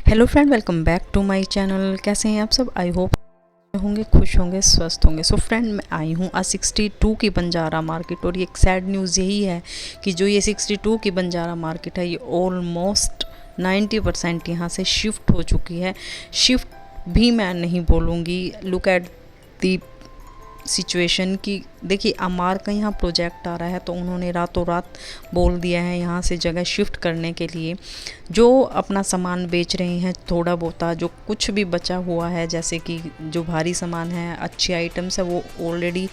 Hello friend, welcome back to my channel. कैसे हैं आप सब? आई होप होंगे, खुश होंगे, स्वस्थ होंगे। सो फ्रेंड, मैं आई हूँ A62 की बंजारा मार्केट और ये एक सैड न्यूज़ यही है कि जो ये 62 की बंजारा मार्केट है ये ऑलमोस्ट 90% यहाँ से शिफ्ट हो चुकी है। शिफ्ट भी मैं नहीं बोलूँगी, लुक एट दी सिचुएशन की। देखिए, अमार का यहाँ प्रोजेक्ट आ रहा है तो उन्होंने रातों रात बोल दिया है यहाँ से जगह शिफ्ट करने के लिए। जो अपना सामान बेच रहे हैं, थोड़ा बहुत जो कुछ भी बचा हुआ है, जैसे कि जो भारी सामान है, अच्छी आइटम्स है, वो ऑलरेडी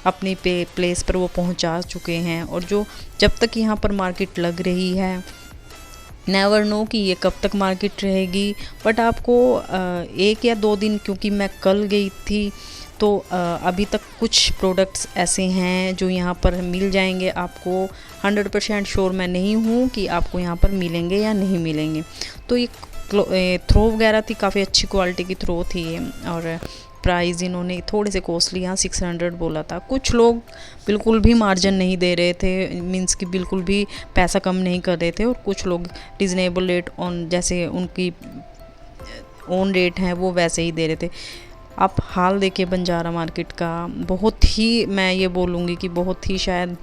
अपनी प्लेस पर वो पहुँचा चुके हैं। और जो जब तक यहाँ पर मार्केट लग रही है, नेवर नो कि ये कब तक मार्केट रहेगी। बट आपको 1 या 2 दिन, क्योंकि मैं कल गई थी तो अभी तक कुछ प्रोडक्ट्स ऐसे हैं जो यहाँ पर मिल जाएंगे आपको। 100% श्योर मैं नहीं हूँ कि आपको यहाँ पर मिलेंगे या नहीं मिलेंगे। तो ये थ्रो वगैरह थी, काफ़ी अच्छी क्वालिटी की थ्रो थी ये। और प्राइस इन्होंने थोड़े से कॉस्टली यहाँ 600 बोला था। कुछ लोग बिल्कुल भी मार्जिन नहीं दे रहे थे, मीन्स कि बिल्कुल भी पैसा कम नहीं कर रहे थे। और कुछ लोग रिजनेबल रेट ऑन, जैसे उनकी ओन रेट है वो वैसे ही दे रहे थे। आप हाल देखिए बंजारा मार्केट का, बहुत ही, मैं ये बोलूँगी कि बहुत ही शायद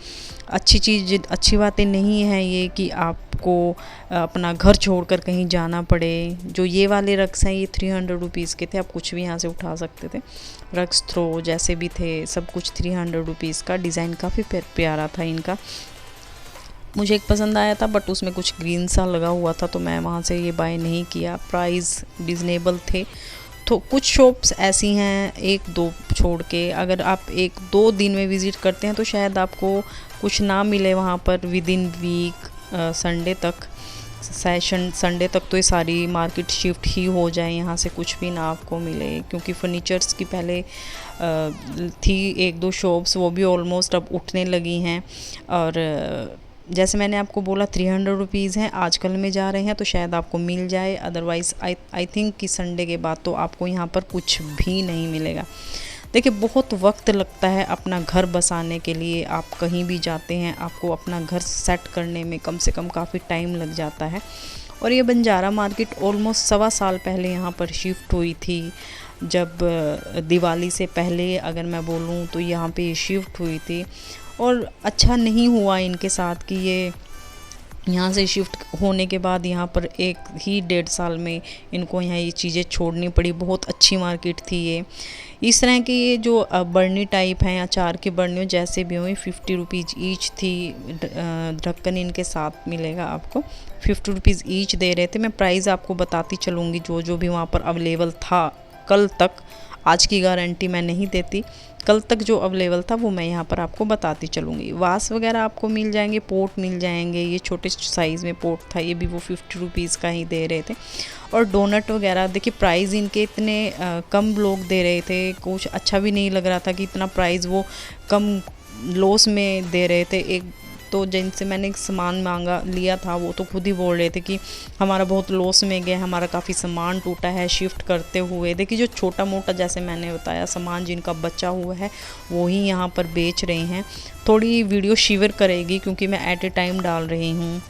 अच्छी चीज़, अच्छी बातें नहीं है ये कि आपको अपना घर छोड़कर कहीं जाना पड़े। जो ये वाले रक्स हैं ये 300 रुपीज़ के थे, आप कुछ भी यहाँ से उठा सकते थे। रक्स थ्रो जैसे भी थे, सब कुछ 300 रुपीज़ का। डिज़ाइन काफ़ी प्यारा था इनका, मुझे एक पसंद आया था, बट उसमें कुछ ग्रीन सा लगा हुआ था तो मैं वहाँ से ये बाय नहीं किया। प्राइस रिजनेबल थे। तो कुछ शॉप्स ऐसी हैं, 1-2 छोड़ के, अगर आप 1-2 दिन में विज़िट करते हैं तो शायद आपको कुछ ना मिले वहाँ पर विद इन वीक। संडे तक, सेशन संडे तक तो ये सारी मार्केट शिफ्ट ही हो जाए, यहाँ से कुछ भी ना आपको मिले। क्योंकि फर्नीचर्स की पहले थी 1-2 शॉप्स, वो भी ऑलमोस्ट अब उठने लगी हैं। और जैसे मैंने आपको बोला 300 रुपीज़ हैं, आजकल में जा रहे हैं तो शायद आपको मिल जाए। अदरवाइज़ आई थिंक कि संडे के बाद तो आपको यहाँ पर कुछ भी नहीं मिलेगा। देखिए, बहुत वक्त लगता है अपना घर बसाने के लिए। आप कहीं भी जाते हैं, आपको अपना घर सेट करने में कम से कम काफ़ी टाइम लग जाता है। और ये बंजारा मार्केट ऑलमोस्ट 1.25 साल पहले यहाँ पर शिफ्ट हुई थी। जब दिवाली से पहले अगर मैं बोलूँ तो यहाँ पे शिफ्ट हुई थी। और अच्छा नहीं हुआ इनके साथ कि ये यहाँ से शिफ्ट होने के बाद यहाँ पर 1-1.5 साल में इनको यहाँ ये चीज़ें छोड़नी पड़ी। बहुत अच्छी मार्केट थी ये। इस तरह के ये जो बर्नी टाइप हैं, अचार की बर्नियों जैसे भी हुई, 50 रुपीज़ ईच थी। ढक्कन इनके साथ मिलेगा आपको, 50 रुपीज़ ईच दे रहे थे। मैं प्राइस आपको बताती चलूँगी जो जो भी वहाँ पर अवेलेबल था कल तक। आज की गारंटी मैं नहीं देती, कल तक जो अवेलेबल था वो मैं यहाँ पर आपको बताती चलूँगी। वास वगैरह आपको मिल जाएंगे, पोट मिल जाएंगे। ये छोटे साइज़ में पोट था, ये भी वो 50 रुपीज़ का ही दे रहे थे। और डोनट वगैरह देखिए, प्राइस इनके इतने कम लोग दे रहे थे, कुछ अच्छा भी नहीं लग रहा था कि इतना प्राइस वो कम लॉस में दे रहे थे। एक तो जिनसे मैंने सामान मांगा लिया था वो तो खुद ही बोल रहे थे कि हमारा बहुत लॉस में गया, हमारा काफ़ी सामान टूटा है शिफ्ट करते हुए। देखिए, जो छोटा मोटा जैसे मैंने बताया सामान जिनका बचा हुआ है वो ही यहाँ पर बेच रहे हैं। थोड़ी वीडियो शिवर करेगी क्योंकि मैं एट ए टाइम डाल रही हूँ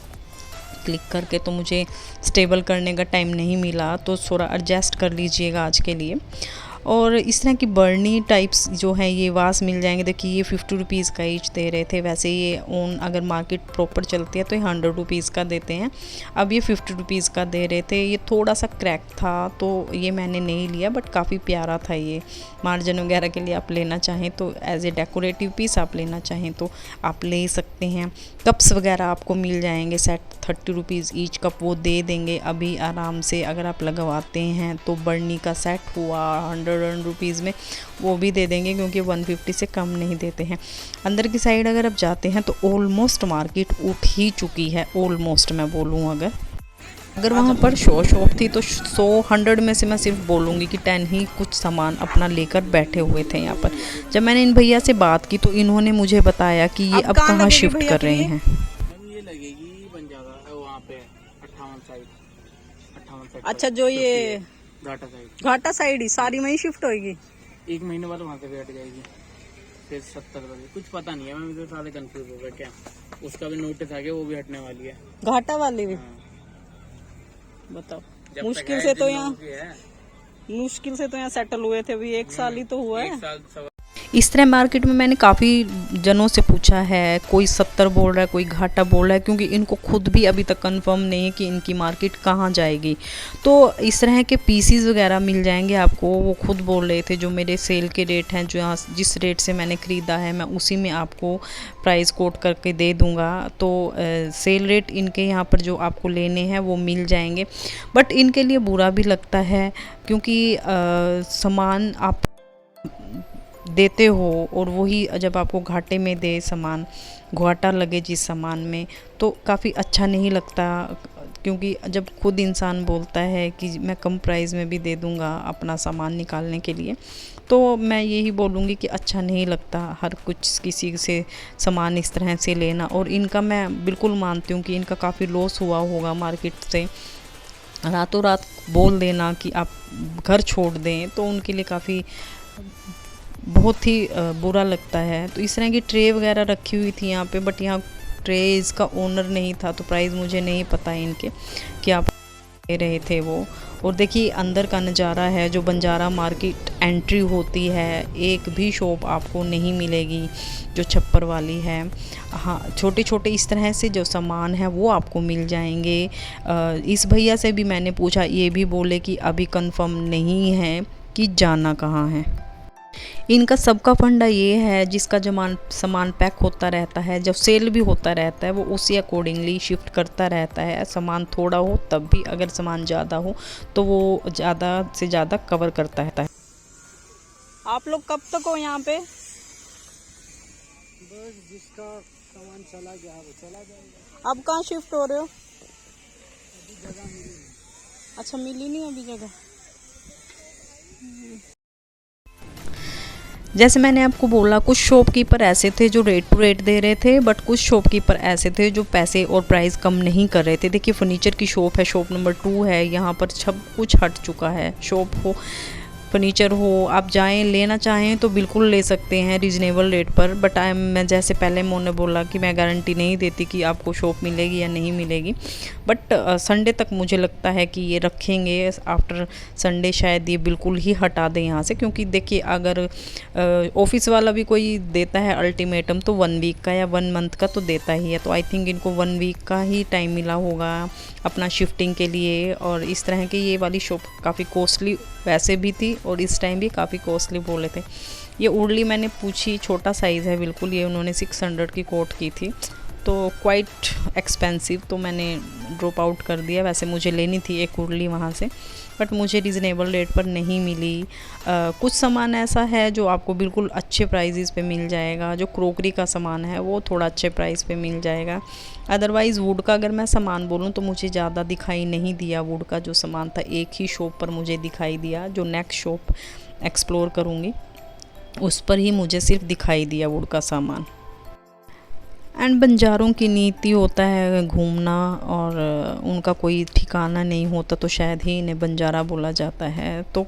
क्लिक करके, तो मुझे स्टेबल करने का टाइम नहीं मिला, तो थोड़ा एडजस्ट कर लीजिएगा आज के लिए। और इस तरह की बर्नी टाइप्स जो हैं ये वास मिल जाएंगे। देखिए, ये 50 रुपीज़ का ईच दे रहे थे, वैसे ये ऑन अगर मार्केट प्रॉपर चलती है तो ये 100 रुपीज़ का देते हैं। अब ये 50 रुपीज़ का दे रहे थे। ये थोड़ा सा क्रैक था तो ये मैंने नहीं लिया, बट काफ़ी प्यारा था ये। मार्जिन वगैरह के लिए आप लेना चाहें तो, एज ए डेकोरेटिव पीस आप लेना चाहें तो आप ले सकते हैं। कप्स वगैरह आपको मिल जाएंगे सेट, 30 रुपीज़ ईच कप वो दे देंगे अभी आराम से। अगर आप लगवाते हैं तो बर्नी का सेट हुआ 100 रुपीज़ में, वो भी दे देंगे क्योंकि 150 से कम नहीं देते हैं। अंदर की साइड अगर आप जाते हैं तो ऑलमोस्ट मार्केट उठ ही चुकी है। ऑलमोस्ट मैं बोलूँ, अगर वहाँ पर शॉप थी तो 100 में से मैं सिर्फ बोलूँगी कि 10 ही कुछ सामान अपना लेकर बैठे हुए थे यहाँ पर। जब मैंने इन भैया से बात की तो इन्होंने मुझे बताया कि ये अब कहाँ शिफ्ट कर रहे हैं। ये लगेगी बंजारा वहाँ पे 58 साइड। अच्छा, जो ये घाटा साइड ही सारी वहीं शिफ्ट होगी। 1 महीने बाद वहाँ से बैठ जाएगी, फिर 70 बजे। कुछ पता नहीं है, मैं तो सारे कंफ्यूज हो गया। क्या उसका भी नोटिस आ गया, वो भी हटने वाली है, घाटा वाली भी। हाँ। बताओ। जब मुश्किल तक से है, तो जिन यहाँ- लोगों की है, मुश्किल से तो यहाँ सेटल हुए थे, अभी 1 साल ही तो हुआ है। 1 साल सवा इस तरह मार्केट में मैंने काफ़ी जनों से पूछा है, कोई 70 बोल रहा है, कोई घाटा बोल रहा है, क्योंकि इनको खुद भी अभी तक कंफर्म नहीं है कि इनकी मार्केट कहाँ जाएगी। तो इस तरह के पीसीज वगैरह मिल जाएंगे आपको, वो खुद बोल रहे थे। जो मेरे सेल के रेट हैं, जो यहाँ जिस रेट से मैंने ख़रीदा है, मैं उसी में आपको प्राइस कोट करके दे दूँगा। तो सेल रेट इनके यहाँ पर जो आपको लेने हैं वो मिल जाएंगे। बट इनके लिए बुरा भी लगता है, क्योंकि सामान आप देते हो और वही जब आपको घाटे में दे सामान, घाटा लगे जिस सामान में, तो काफ़ी अच्छा नहीं लगता। क्योंकि जब खुद इंसान बोलता है कि मैं कम प्राइस में भी दे दूंगा अपना सामान निकालने के लिए, तो मैं यही बोलूँगी कि अच्छा नहीं लगता हर कुछ किसी से सामान इस तरह से लेना। और इनका मैं बिल्कुल मानती हूँ कि इनका काफ़ी लॉस हुआ होगा मार्केट से। रातों रात बोल देना कि आप घर छोड़ दें, तो उनके लिए काफ़ी बहुत ही बुरा लगता है। तो इस तरह की ट्रे वगैरह रखी हुई थी यहाँ पे, बट यहाँ ट्रे इसका ओनर नहीं था, तो प्राइस मुझे नहीं पता इनके कि आप दे रहे थे वो। और देखिए अंदर का नज़ारा है, जो बंजारा मार्केट एंट्री होती है, एक भी शॉप आपको नहीं मिलेगी जो छप्पर वाली है। हाँ, छोटे छोटे इस तरह से जो सामान है वो आपको मिल जाएंगे। इस भैया से भी मैंने पूछा, ये भी बोले कि अभी कंफर्म नहीं है कि जाना कहाँ है। इनका सबका फंडा ये है, जिसका जमान सामान पैक होता रहता है, जब सेल भी होता रहता है, वो उसी अकॉर्डिंगली शिफ्ट करता रहता है। सामान थोड़ा हो तब भी, अगर सामान ज़्यादा हो तो वो ज़्यादा से ज़्यादा कवर करता है। आप लोग कब तक हो यहाँ पे? बस जिसका सामान चला गया वो चला जाएगा। अब कहाँ शिफ्ट हो रहे हो? अभी जगह मिली नहीं। अच्छा, मिली नहीं अभी जगह। जैसे मैंने आपको बोला, कुछ शॉपकीपर ऐसे थे जो रेट टू रेट दे रहे थे, बट कुछ शॉपकीपर ऐसे थे जो पैसे और प्राइस कम नहीं कर रहे थे। देखिए फर्नीचर की शॉप है, शॉप नंबर 2 है, यहाँ पर सब कुछ हट चुका है। शॉप हो, फर्नीचर हो, आप जाएं लेना चाहें तो बिल्कुल ले सकते हैं रीज़नेबल रेट पर। बट मैं जैसे पहले मैंने बोला कि मैं गारंटी नहीं देती कि आपको शॉप मिलेगी या नहीं मिलेगी। बट संडे तक मुझे लगता है कि ये रखेंगे। आफ्टर संडे शायद ये बिल्कुल ही हटा दें यहाँ से, क्योंकि देखिए अगर ऑफिस वाला भी कोई देता है अल्टीमेटम तो 1 वीक का या 1 मंथ का तो देता ही है। तो आई थिंक इनको 1 वीक का ही टाइम मिला होगा अपना शिफ्टिंग के लिए। और इस तरह की ये वाली शॉप काफ़ी कॉस्टली वैसे भी थी और इस टाइम भी काफ़ी कॉस्टली बोले थे। ये उर्ली मैंने पूछी, छोटा साइज़ है बिल्कुल, ये उन्होंने 600 की कोट की थी, तो क्वाइट एक्सपेंसिव, तो मैंने ड्रॉप आउट कर दिया। वैसे मुझे लेनी थी एक उर्ली वहाँ से, बट मुझे रीज़नेबल रेट पर नहीं मिली। कुछ सामान ऐसा है जो आपको बिल्कुल अच्छे प्राइजेस पे मिल जाएगा। जो क्रोकरी का सामान है वो थोड़ा अच्छे प्राइस पे मिल जाएगा। अदरवाइज़ वुड का अगर मैं सामान बोलूँ तो मुझे ज़्यादा दिखाई नहीं दिया। वुड का जो सामान था एक ही शॉप पर मुझे दिखाई दिया, जो नेक्स्ट शॉप एक्सप्लोर करूँगी उस पर ही मुझे सिर्फ दिखाई दिया वुड का सामान। एंड बंजारों की नीति होता है घूमना, और उनका कोई ठिकाना नहीं होता, तो शायद ही इन्हें बंजारा बोला जाता है। तो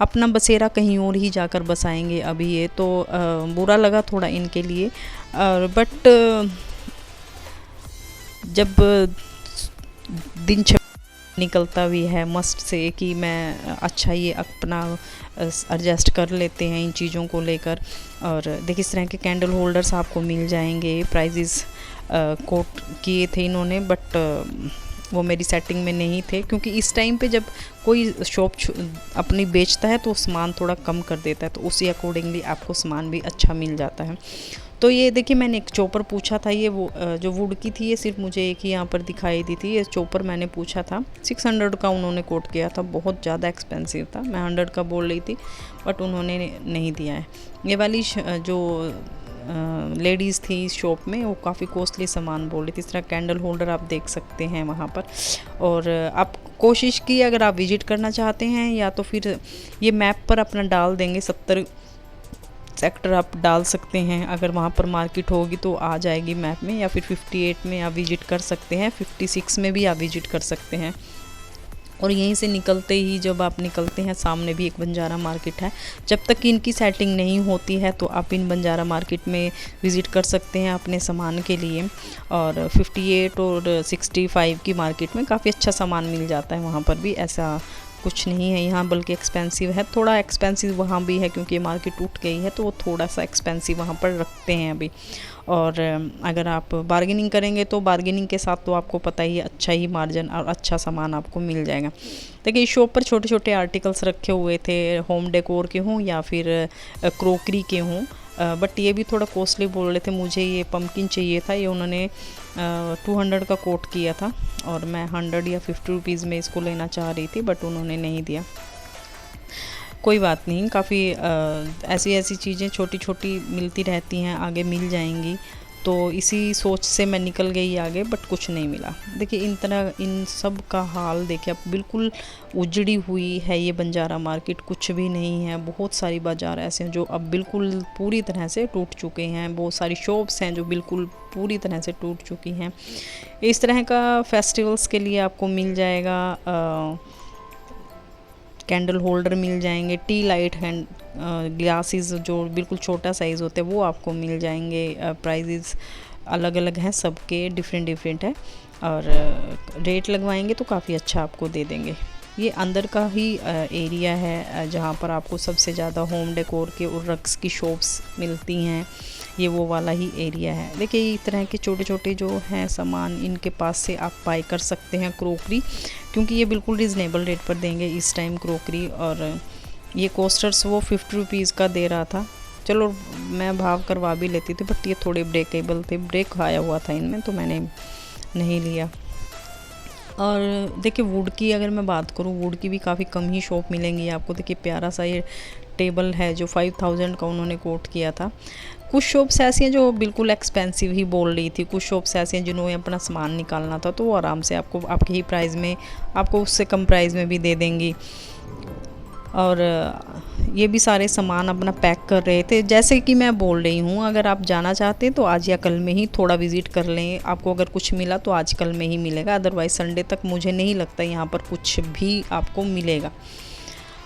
अपना बसेरा कहीं और ही जाकर बसाएंगे अभी ये, तो बुरा लगा थोड़ा इनके लिए। बट जब दिन निकलता भी है मस्ट से कि मैं अच्छा ये अपना एडजस्ट कर लेते हैं इन चीज़ों को लेकर। और देखिए इस तरह के कैंडल होल्डर्स आपको मिल जाएंगे। प्राइजेस कोट किए थे इन्होंने, बट वो मेरी सेटिंग में नहीं थे, क्योंकि इस टाइम पे जब कोई शॉप अपनी बेचता है तो सामान थोड़ा कम कर देता है, तो उसी अकॉर्डिंगली आपको सामान भी अच्छा मिल जाता है। तो ये देखिए मैंने एक चॉपर पूछा था, ये वो जो वुड की थी, ये सिर्फ मुझे एक ही यहाँ पर दिखाई दी थी। ये चॉपर मैंने पूछा था, 600 का उन्होंने कोट किया था, बहुत ज़्यादा एक्सपेंसिव था। मैं 100 का बोल रही थी बट उन्होंने नहीं दिया है। ये वाली जो लेडीज़ थी इस शॉप में वो काफ़ी कॉस्टली सामान बोल रही थी। इस तरह कैंडल होल्डर आप देख सकते हैं वहाँ पर। और आप कोशिश की अगर आप विज़िट करना चाहते हैं, या तो फिर ये मैप पर अपना डाल देंगे, 70 सेक्टर आप डाल सकते हैं, अगर वहाँ पर मार्केट होगी तो आ जाएगी मैप में, या फिर 58 में आप विज़िट कर सकते हैं, 56 में भी आप विज़िट कर सकते हैं। और यहीं से निकलते ही जब आप निकलते हैं सामने भी एक बंजारा मार्केट है। जब तक कि इनकी सेटिंग नहीं होती है तो आप इन बंजारा मार्केट में विज़िट कर सकते हैं अपने सामान के लिए। और 58 और 65 की मार्केट में काफ़ी अच्छा सामान मिल जाता है, वहाँ पर भी ऐसा कुछ नहीं है यहाँ, बल्कि एक्सपेंसिव है, थोड़ा एक्सपेंसिव वहाँ भी है क्योंकि मार्केट टूट गई है तो वो थोड़ा सा एक्सपेंसिव वहाँ पर रखते हैं अभी। और अगर आप बार्गेनिंग करेंगे तो बार्गेनिंग के साथ तो आपको पता ही है अच्छा ही मार्जिन और अच्छा सामान आपको मिल जाएगा। देखिए इस शॉप पर छोटे छोटे आर्टिकल्स रखे हुए थे, होम डेकोर के हों या फिर क्रोकरी के हों, बट ये भी थोड़ा कॉस्टली बोल रहे थे। मुझे ये पम्पकिन चाहिए था, ये उन्होंने 200 का कोट किया था और मैं 100 या 50 रुपीज़ में इसको लेना चाह रही थी, बट उन्होंने नहीं दिया। कोई बात नहीं, काफ़ी ऐसी ऐसी चीज़ें छोटी छोटी मिलती रहती हैं, आगे मिल जाएंगी। तो इसी सोच से मैं निकल गई आगे, बट कुछ नहीं मिला। देखिए इन सब का हाल देखिए, अब बिल्कुल उजड़ी हुई है ये बंजारा मार्केट, कुछ भी नहीं है। बहुत सारी बाज़ार ऐसे हैं जो अब बिल्कुल पूरी तरह से टूट चुके हैं, बहुत सारी शॉप्स हैं जो बिल्कुल पूरी तरह से टूट चुकी हैं। इस तरह का फेस्टिवल्स के लिए आपको मिल जाएगा कैंडल होल्डर मिल जाएंगे, टी लाइट हैंड ग्लासेस जो बिल्कुल छोटा साइज़ होते हैं वो आपको मिल जाएंगे। प्राइजेस अलग अलग हैं, सबके डिफरेंट है और रेट लगवाएंगे तो काफ़ी अच्छा आपको दे देंगे। ये अंदर का ही एरिया है जहाँ पर आपको सबसे ज़्यादा होम डेकोर के और रग्स की शॉप्स मिलती हैं, ये वो वाला ही एरिया है। देखिए इस तरह के छोटे छोटे जो हैं सामान, इनके पास से आप बाय कर सकते हैं क्रोकरी, क्योंकि ये बिल्कुल रिजनेबल रेट पर देंगे इस टाइम क्रोकरी। और ये कोस्टर्स वो 50 रुपीज़ का दे रहा था, चलो मैं भाव करवा भी लेती थी, बट ये थोड़े ब्रेकेबल थे, ब्रेक आया हुआ था इनमें तो मैंने नहीं लिया। और देखिए वुड की अगर मैं बात करूँ, वुड की भी काफ़ी कम ही शॉप मिलेंगी आपको। देखिए प्यारा सा ये टेबल है जो 5000 का उन्होंने कोट किया था। कुछ शॉप्स ऐसी हैं जो बिल्कुल एक्सपेंसिव ही बोल रही थी, कुछ शॉप्स ऐसी हैं जिन्होंने अपना सामान निकालना था तो वो आराम से आपको आपके ही प्राइस में, आपको उससे कम प्राइस में भी दे देंगी। और ये भी सारे सामान अपना पैक कर रहे थे। जैसे कि मैं बोल रही हूँ, अगर आप जाना चाहते हैं तो आज या कल में ही थोड़ा विज़िट कर लें, आपको अगर कुछ मिला तो आज कल में ही मिलेगा, अदरवाइज़ संडे तक मुझे नहीं लगता यहाँ पर कुछ भी आपको मिलेगा।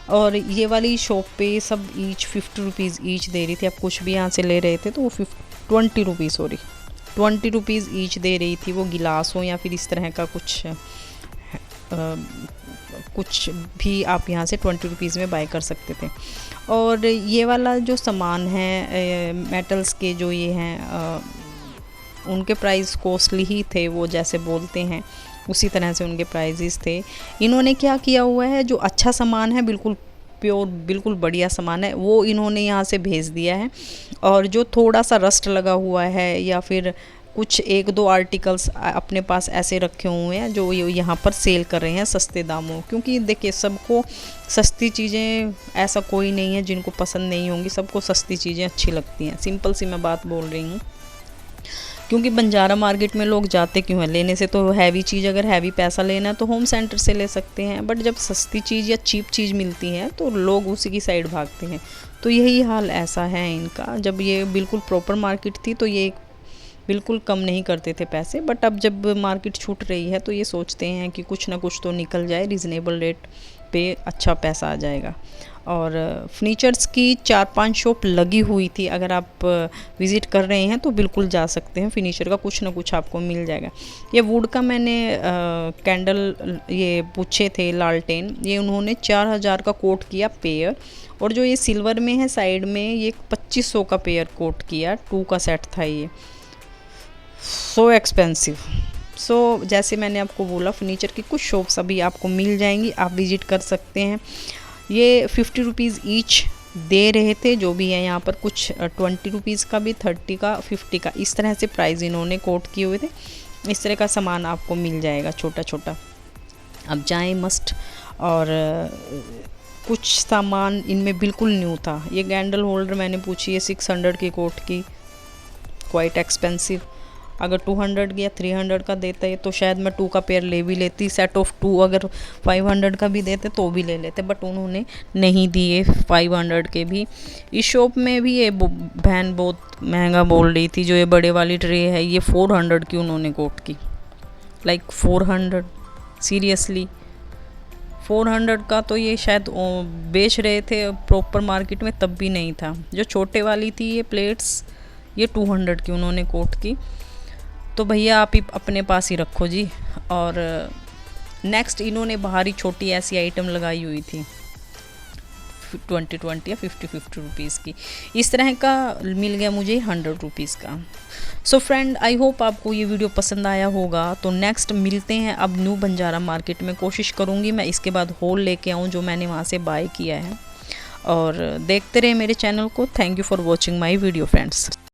और ये वाली शॉप पे सब ईच 50 रुपीज़ ईच दे रही थी। आप कुछ भी यहाँ से ले रहे थे तो वो 20 रुपीज़ ईच दे रही थी। वो गिलास हो या फिर इस तरह का कुछ भी आप यहाँ से 20 रुपीज़ में बाय कर सकते थे। और ये वाला जो सामान है मेटल्स के जो ये हैं, उनके प्राइस कॉस्टली ही थे, वो जैसे बोलते हैं उसी तरह से उनके प्राइजेस थे। इन्होंने क्या किया हुआ है, जो अच्छा सामान है, बिल्कुल प्योर बिल्कुल बढ़िया सामान है, वो इन्होंने यहाँ से भेज दिया है। और जो थोड़ा सा रस्ट लगा हुआ है या फिर कुछ एक दो आर्टिकल्स अपने पास ऐसे रखे हुए हैं जो यहाँ पर सेल कर रहे हैं सस्ते दामों। क्योंकि देखिए सबको सस्ती चीज़ें, ऐसा कोई नहीं है जिनको पसंद नहीं होंगी, सबको सस्ती चीज़ें अच्छी लगती हैं। सिंपल सी मैं बात बोल रही हूँ। क्योंकि बंजारा मार्केट में लोग जाते क्यों हैं, लेने से तो हैवी चीज़, अगर हैवी पैसा लेना है तो होम सेंटर से ले सकते हैं, बट जब सस्ती चीज़ या चीप चीज़ मिलती है तो लोग उसी की साइड भागते हैं। तो यही हाल ऐसा है इनका। जब ये बिल्कुल प्रॉपर मार्केट थी तो ये बिल्कुल कम नहीं करते थे पैसे, बट अब जब मार्केट छूट रही है तो ये सोचते हैं कि कुछ ना कुछ तो निकल जाए, रिजनेबल रेट पे अच्छा पैसा आ जाएगा। और फर्नीचर्स की 4-5 शॉप लगी हुई थी, अगर आप विज़िट कर रहे हैं तो बिल्कुल जा सकते हैं, फर्नीचर का कुछ ना कुछ आपको मिल जाएगा। ये वुड का मैंने कैंडल ये पूछे थे लालटेन, ये उन्होंने 4000 का कोट किया पेयर। और जो ये सिल्वर में है साइड में, ये 2500 का पेयर कोट किया, 2 का सेट था ये। So expensive. सो जैसे मैंने आपको बोला, फर्नीचर की कुछ शॉप्स अभी आपको मिल जाएंगी, आप विज़िट कर सकते हैं। ये 50 रुपीज़ ईच दे रहे थे जो भी है यहाँ पर, कुछ 20 रुपीज़ का भी, 30 का, 50 का, इस तरह से प्राइस इन्होंने कोट किए हुए थे। इस तरह का सामान आपको मिल जाएगा छोटा छोटा, अब जाएं मस्ट। और कुछ सामान इनमें बिल्कुल न्यू था। ये कैंडल होल्डर मैंने पूछी है 600 की कोट की, क्वाइट एक्सपेंसिव। अगर 200 या 300 का देते हैं तो शायद मैं 2 का पेयर ले भी लेती, सेट ऑफ 2 अगर 500 का भी देते तो भी ले लेते, बट उन्होंने नहीं दिए 500 के भी। इस शॉप में भी ये बहन बहुत महंगा बोल रही थी। जो ये बड़े वाली ट्रे है ये 400 की उन्होंने कोट की, लाइक 400, सीरियसली। 400 का तो ये शायद बेच रहे थे प्रॉपर मार्केट में, तब भी नहीं था। जो छोटे वाली थी ये प्लेट्स, ये 200 की उन्होंने कोट की। तो भैया आप ही अपने पास ही रखो जी। और नेक्स्ट इन्होंने बाहरी छोटी ऐसी आइटम लगाई हुई थी 20 या 50 रुपीज़ की। इस तरह का मिल गया मुझे 100 रुपीज़ का। सो फ्रेंड, आई होप आपको ये वीडियो पसंद आया होगा। तो नेक्स्ट मिलते हैं अब न्यू बंजारा मार्केट में। कोशिश करूँगी मैं इसके बाद होल लेके आऊँ जो मैंने वहाँ से बाय किया है। और देखते रहे मेरे चैनल को। Thank you for watching my video friends.